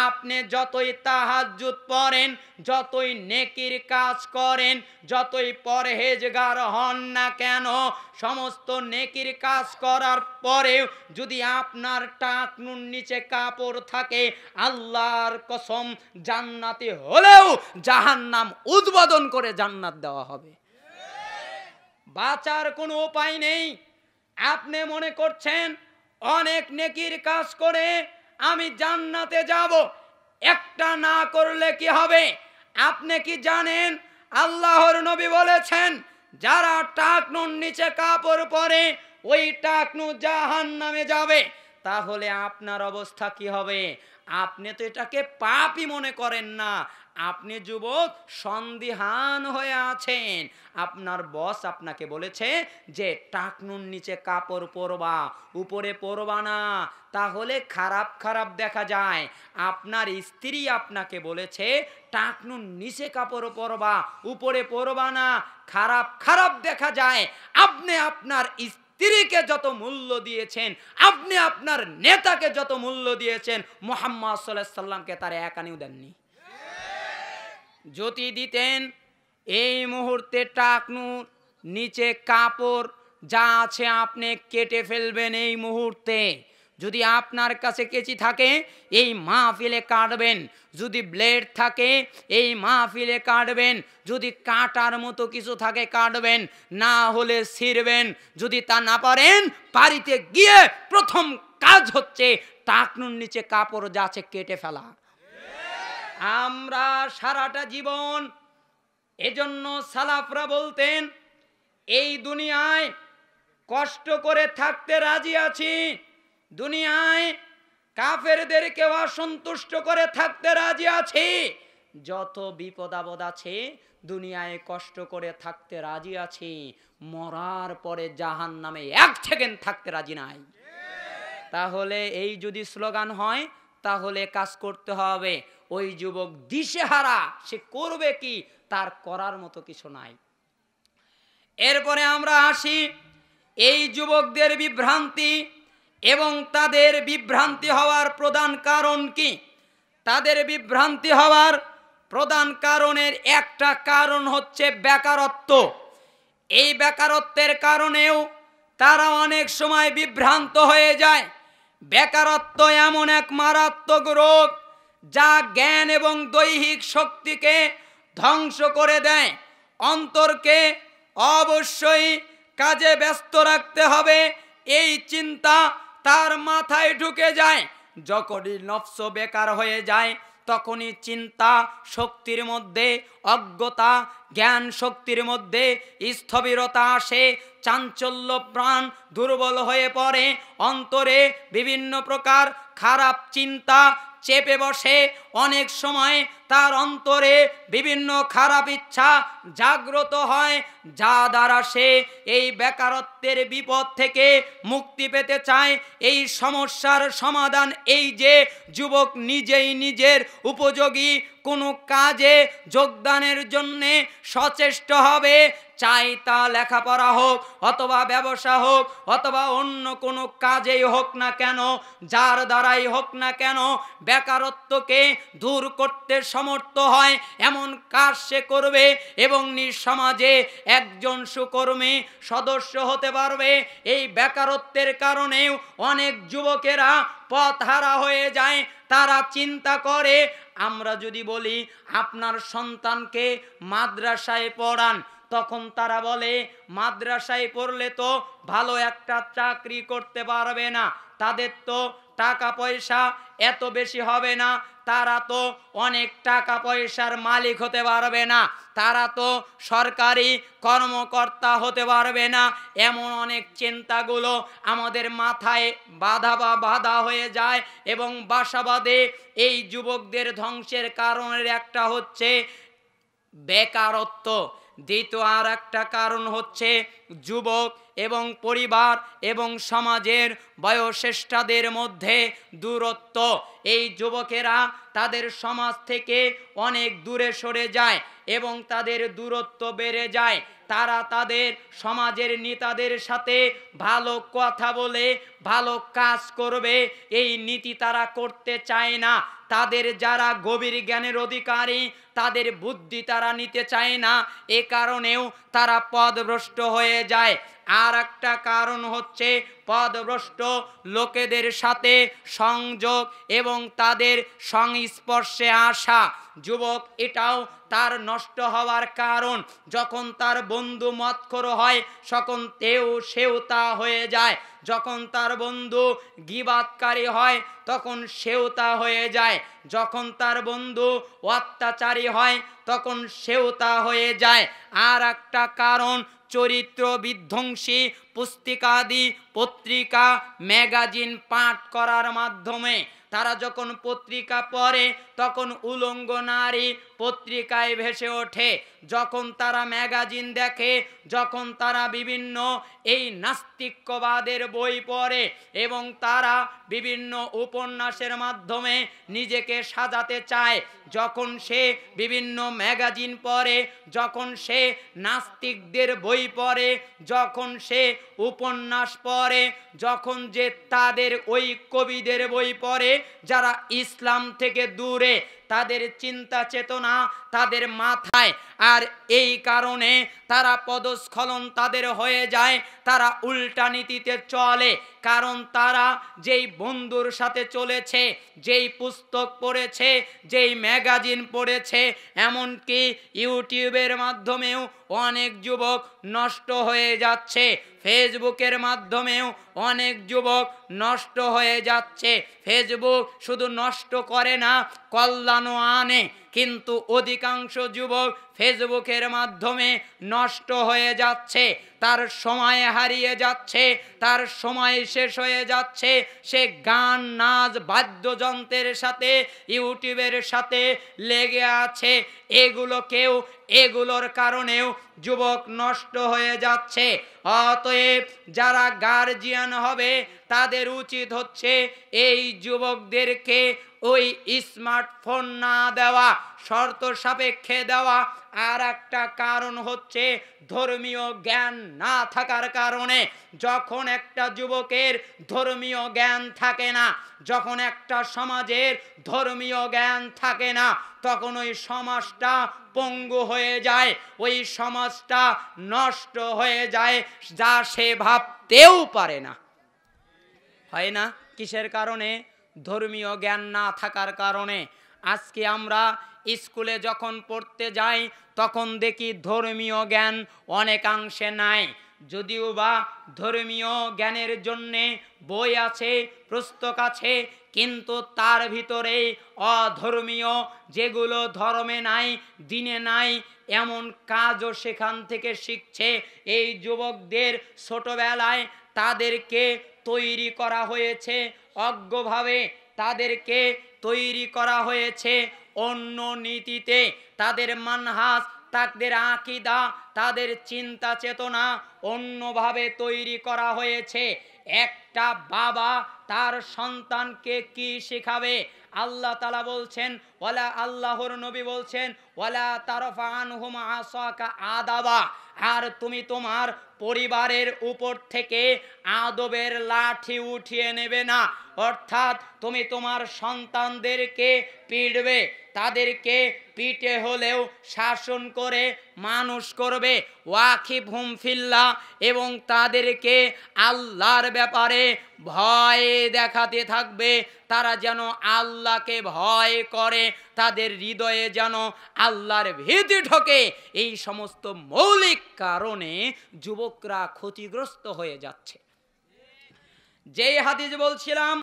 আপনি যতই তাহাজ্জুদ পড়েন, যতই নেকির কাজ করেন, যতই পরহেজগার হন না কেন, সমস্ত নেকির কাজ করার পরেও যদি আপনার টাকনুর নিচে কাপড় থাকে, আল্লাহর কসম জান্নাতি হলেও জাহান্নাম উদ্বোধন করে জান্নাত দেওয়া হবে। বাঁচার কোনো উপায় নেই। আপনি মনে করছেন অনেক নেকির কাজ করে আমি জান্নাতে যাব, একটা না করলে কি হবে? আপনি কি জানেন আল্লাহর নবী বলেছেন যারা টাকনুর নিচে কাপড় পরে ওই টাকনু জাহান্নামে যাবে। তাহলে আপনার অবস্থা কি হবে? আপনি তো এটাকে পাপই মনে করেন না, আপনি যুবক সন্দিহান হয়ে আছেন। আপনার বস আপনাকে বলেছে যে টাকনুর নিচে কাপড় পরবা, উপরে পরবা না, তাহলে খারাপ খারাপ দেখা যায়। আপনার স্ত্রী আপনাকে বলেছে টাকনুর নিচে কাপড় পরবা, উপরে পরবা না, খারাপ খারাপ দেখা যায়। আপনি আপনার স্ত্রীকে যত মূল্য দিয়েছেন, আপনি আপনার নেতাকে যত মূল্য দিয়েছেন, মুহাম্মদ সাল্লাল্লাহু আলাইহি সাল্লামকে তার এক আনিও দেননি। যদি দিতেন এই মুহূর্তে টাকনুর নিচে কাপড় যা আছে আপনি কেটে ফেলবেন এই মুহূর্তে। যদি আপনার কাছে কেচি থাকে এই মাহফিলে কাটবেন, যদি ব্লেড থাকে এই মাহফিলে কাটবেন, যদি কাটার মতো কিছু থাকে কাটবেন, না হলে ছিঁড়বেন। যদি তা না পারেন বাড়িতে গিয়ে প্রথম কাজ হচ্ছে টাকনুর নিচে কাপড় যা আছে কেটে ফেলা। আমরা সারাটা জীবন এজন্য সালাফরা বলতেন এই দুনিয়ায় কষ্ট করে থাকতে রাজি আছি, দুনিয়ায় কাফেরদেরকে অসন্তুষ্ট করে থাকতে রাজি আছি, যত বিপদ আপদ আছে দুনিয়ায় কষ্ট করে থাকতে রাজি আছি, মরার পরে জাহান্নামে এক সেকেন্ড থাকতে রাজি নাই। তাহলে এই যদি স্লোগান হয় তাহলে কাজ করতে হবে। ওই যুবক দিশেহারা, সে করবে কি, তার করার মতো কিছু নাই। এরপরে আমরা আসি এই যুবকদের বিভ্রান্তি এবং তাদের বিভ্রান্তি হওয়ার প্রধান কারণ কি। তাদের বিভ্রান্তি হওয়ার প্রধান কারণের একটা কারণ হচ্ছে বেকারত্ব। এই বেকারত্বের কারণেও তারা অনেক সময় বিভ্রান্ত হয়ে যায়। বেকারত্ব এমন এক মারাত্মক রোগ যা জ্ঞান এবং দৈহিক শক্তিকে ধ্বংস করে দেয়। অন্তরকে অবশ্যই কাজে ব্যস্ত রাখতে হবে, এই চিন্তা তার মাথায় ঢুকে যায়। যখনই নফস বেকার হয়ে যায় তখনই চিন্তা শক্তির মধ্যে অজ্ঞতা, জ্ঞান শক্তির মধ্যে স্থবিরতা আসে, চাঞ্চল্য, প্রাণ দুর্বল হয়ে পড়ে, অন্তরে বিভিন্ন প্রকার খারাপ চিন্তা চেপে বসে। অনেক সময় তার অন্তরে বিভিন্ন খারাপ ইচ্ছা জাগ্রত হয়, যা দ্বারা সে এই বেকারত্বের বিপদ থেকে মুক্তি পেতে চায়। এই সমস্যার সমাধান এই যে যুবক নিজেই নিজের উপযোগী কোনো কাজে যোগদানের জন্যে সচেষ্ট হবে, চাই তা লেখাপড়া হোক অথবা ব্যবসা হোক অথবা অন্য কোনো কাজেই হোক না কেন, যার দ্বারাই হোক না কেন, বেকারত্বকে দূর করতে সমর্থ হয় এমন কাজ সে করবে এবং নিজ সমাজে একজন সুকর্মী সদস্য হতে পারবে। এই বেকারত্বের কারণেও অনেক যুবকেরা পথহারা হয়ে যায়। তারা চিন্তা করে, আমরা যদি বলি আপনার সন্তানকে মাদ্রাসায় পড়ান, তখন তারা বলে মাদ্রাসায় পড়লে তো ভালো একটা চাকরি করতে পারবে না, তাদের তো টাকা পয়সা এত বেশি হবে না, তারা তো অনেক টাকা পয়সার মালিক হতে পারবে না, তারা তো সরকারি কর্মকর্তা হতে পারবে না। এমন অনেক চিন্তাগুলো আমাদের মাথায় বাধা হয়ে যায় এবং বাসা বাঁধে। এই যুবকদের ধ্বংসের কারণের একটা হচ্ছে বেকারত্ব, দ্বিতীয় আর একটা কারণ হচ্ছে যুবক এবং পরিবার এবং সমাজের বয়োজ্যেষ্ঠদের মধ্যে দূরত্ব। এই যুবকেরা তাদের সমাজ থেকে অনেক দূরে সরে যায় এবং তাদের দূরত্ব বেড়ে যায়। তারা তাদের সমাজের নেতাদের সাথে ভালো কথা বলে ভালো কাজ করবে এই নীতি তারা করতে চায় না। তাদের যারা গভীর জ্ঞানের অধিকারী তাদের বুদ্ধি তারা নিতে চায় না, এ কারণেও তারা পথভ্রষ্ট হয়ে যায়। আর একটা কারণ হচ্ছে পথভ্রষ্ট লোকেদের সাথে সংযোগ এবং তাদের সংস্পর্শে আসা। যুবক এটাও তার নষ্ট হওয়ার কারণ। যখন তার বন্ধু মদখোর হয় তখন সেও তা হয়ে যায়। যখন তার বন্ধু গীবাতকারী হয় তখন সেও তা হয়ে যায়। যখন তার বন্ধু অত্যাচারী হয় তখন সেও তা হয়ে যায়। আর একটা কারণ চরিত্র বিধ্বংসী পুস্তিকাদি পত্রিকা ম্যাগাজিন পাঠ করার মাধ্যমে। তারা যখন পত্রিকা পড়ে তখন উলঙ্গ নারী পত্রিকায় ভেসে ওঠে। যখন তারা ম্যাগাজিন দেখে, যখন তারা বিভিন্ন এই নাস্তিক্যবাদের বই পড়ে এবং তারা বিভিন্ন উপন্যাসের মাধ্যমে নিজেকে সাজাতে চায়, যখন সে বিভিন্ন ম্যাগাজিন পড়ে, যখন সে নাস্তিকদের বই পড়ে, যখন সে উপন্যাস পড়ে, যখন যে তাদের ওই কবিদের বই পড়ে যারা ইসলাম থেকে দূরে, তাদের চিন্তা চেতনা তাদের মাথায়, আর এই কারণে তারা পদস্খলন তাদের হয়ে যায়। তারা উল্টা নীতিতে চলে, কারণ তারা যেই বন্ধুর সাথে চলেছে, যেই পুস্তক পড়েছে, যেই ম্যাগাজিন পড়েছে, এমনকি ইউটিউবের মাধ্যমেও অনেক যুবক নষ্ট হয়ে যাচ্ছে, ফেসবুকের মাধ্যমেও অনেক যুবক নষ্ট হয়ে যাচ্ছে। ফেসবুক শুধু নষ্ট করে না, কল্যাণও আনে, কিন্তু অধিকাংশ যুবক ফেসবুকের মাধ্যমে নষ্ট হয়ে যাচ্ছে, তার সময় হারিয়ে যাচ্ছে, তার সময় শেষ হয়ে যাচ্ছে। সে গান নাচ বাদ্যযন্ত্রের সাথে ইউটিউবের সাথে লেগে আছে। এগুলোর কারণেও যুবক নষ্ট হয়ে যাচ্ছে। অতএব যারা গার্জিয়ান হবে তাদের উচিত হচ্ছে এই যুবকদেরকে ওই স্মার্টফোন না দেওয়া, শর্ত সাপেক্ষে দেওয়া। আর একটা কারণ হচ্ছে ধর্মীয় জ্ঞান না থাকার কারণে। যখন একটা যুবকের ধর্মীয় জ্ঞান থাকে না, যখন একটা সমাজের ধর্মীয় জ্ঞান থাকে না, তখন ওই সমাজটা পঙ্গু হয়ে যায়, ওই সমাজটা নষ্ট হয়ে যায়, যা সে ভাবতেও পারে না। হয় না? কিসের কারণে? ধর্মীয় জ্ঞান না থাকার কারণে। আজকে আমরা স্কুলে যখন পড়তে যাই তখন দেখি ধর্মীয় জ্ঞান অনেকাংশে নাই। যদিও বা ধর্মীয় জ্ঞানের জন্যে বই আছে, পুস্তক আছে, কিন্তু তার ভিতরে অধর্মীয় যেগুলো ধর্মে নাই, দিনে নাই, এমন কাজও সেখান থেকে শিখছে। এই যুবকদের ছোটবেলায় তাদেরকে তৈরি করা হয়েছে অজ্ঞভাবে, তাদেরকে তৈরি করা হয়েছে অন্য নীতিতে। তাদের মানহাজ, তাদের আকীদা, তাদের চিন্তা চেতনা অন্যভাবে তৈরি করা হয়েছে। একটা বাবা তার সন্তানকে কি শেখাবে? আল্লাহ তাআলা বলছেন, ওয়ালা, আল্লাহর নবী বলছেন, ওয়ালা তারফা আনহুম আসাকা আদাবা, আর তুমি তোমার পরিবারের উপর থেকে আদবের লাঠি উঠিয়ে নেবে না। অর্থাৎ তুমি তোমার সন্তানদেরকে পিটবে, তাদেরকে পিটে হলেও শাসন করে মানুষ করবে। ওয়াকিফহুম ফিল্লাহ, এবং তাদেরকে আল্লাহর ব্যাপারে ভয় দেখাতে থাকবে। তারা যেন আল্লাহকে ভয় করে, তাদের হৃদয়ে যেন আল্লাহর ভীতি ঢোকে। এই সমস্ত মৌলিক কারণে যুবকরা ক্ষতিগ্রস্ত হয়ে যাচ্ছে। যেই হাদিস বলছিলাম,